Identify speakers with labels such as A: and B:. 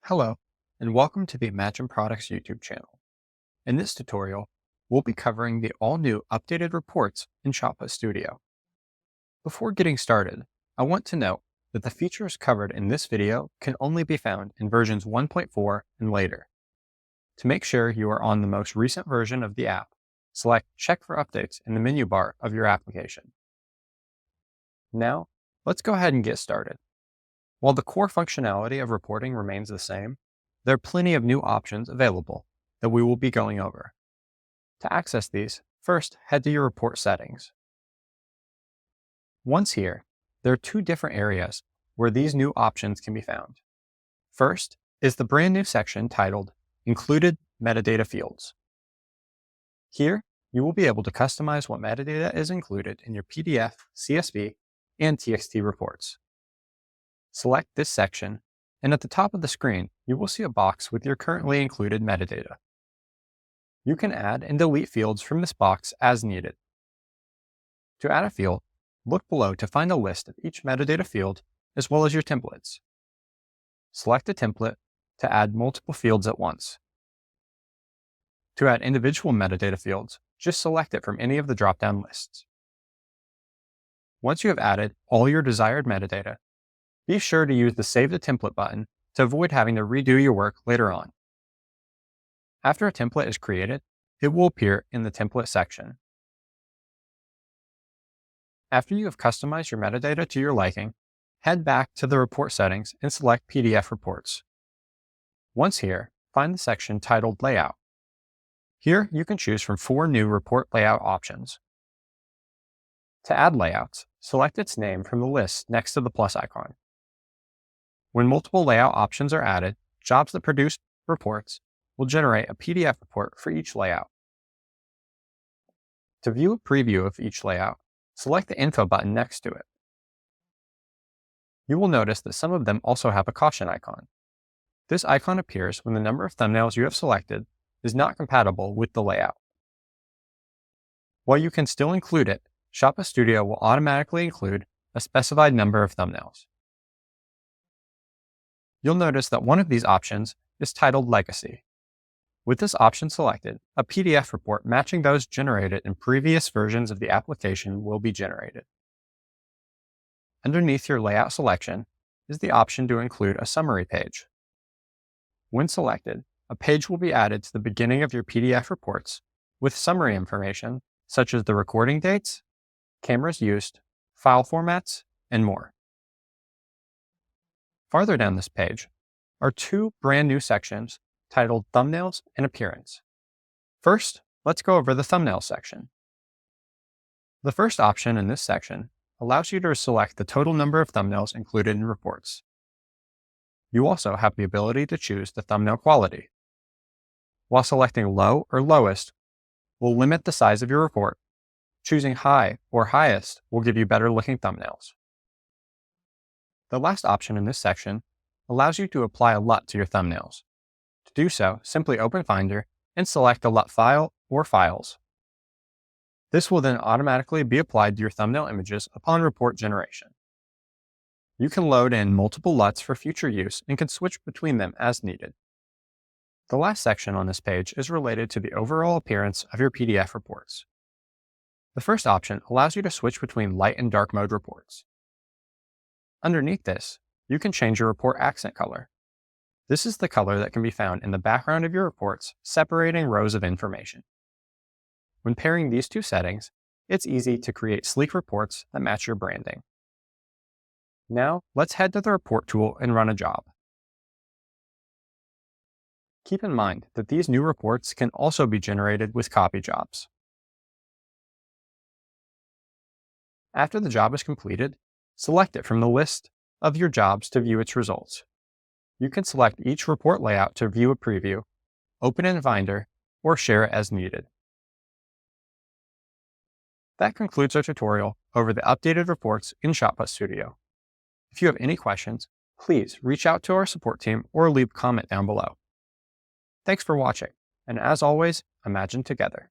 A: Hello, and welcome to the Imagine Products YouTube channel. In this tutorial, we'll be covering the all-new updated reports in ShotPut Studio. Before getting started, I want to note that the features covered in this video can only be found in versions 1.4 and later. To make sure you are on the most recent version of the app, select Check for Updates in the menu bar of your application. Now, let's go ahead and get started. While the core functionality of reporting remains the same, there are plenty of new options available that we will be going over. To access these, first head to your report settings. Once here, there are two different areas where these new options can be found. First is the brand new section titled Included Metadata Fields. Here, you will be able to customize what metadata is included in your PDF, CSV, and TXT reports. Select this section, and at the top of the screen, you will see a box with your currently included metadata. You can add and delete fields from this box as needed. To add a field, look below to find a list of each metadata field as well as your templates. Select a template to add multiple fields at once. To add individual metadata fields, just select it from any of the drop-down lists. Once you have added all your desired metadata, be sure to use the Save the Template button to avoid having to redo your work later on. After a template is created, it will appear in the template section. After you have customized your metadata to your liking, head back to the report settings and select PDF reports. Once here, find the section titled Layout. Here you can choose from 4 new report layout options. To add layouts, select its name from the list next to the plus icon. When multiple layout options are added, jobs that produce reports will generate a PDF report for each layout. To view a preview of each layout, select the Info button next to it. You will notice that some of them also have a caution icon. This icon appears when the number of thumbnails you have selected is not compatible with the layout. While you can still include it, ShotPut Studio will automatically include a specified number of thumbnails. You'll notice that one of these options is titled Legacy. With this option selected, a PDF report matching those generated in previous versions of the application will be generated. Underneath your layout selection is the option to include a summary page. When selected, a page will be added to the beginning of your PDF reports with summary information such as the recording dates, cameras used, file formats, and more. Farther down this page are 2 brand new sections titled Thumbnails and Appearance. First, let's go over the Thumbnails section. The first option in this section allows you to select the total number of thumbnails included in reports. You also have the ability to choose the thumbnail quality. While selecting Low or Lowest will limit the size of your report, choosing High or Highest will give you better looking thumbnails. The last option in this section allows you to apply a LUT to your thumbnails. To do so, simply open Finder and select a LUT file or files. This will then automatically be applied to your thumbnail images upon report generation. You can load in multiple LUTs for future use and can switch between them as needed. The last section on this page is related to the overall appearance of your PDF reports. The first option allows you to switch between light and dark mode reports. Underneath this, you can change your report accent color. This is the color that can be found in the background of your reports, separating rows of information. When pairing these 2 settings, it's easy to create sleek reports that match your branding. Now, let's head to the Report tool and run a job. Keep in mind that these new reports can also be generated with copy jobs. After the job is completed, select it from the list of your jobs to view its results. You can select each report layout to view a preview, open in Finder, or share it as needed. That concludes our tutorial over the updated reports in ShotPut Studio. If you have any questions, please reach out to our support team or leave a comment down below. Thanks for watching, and as always, imagine together.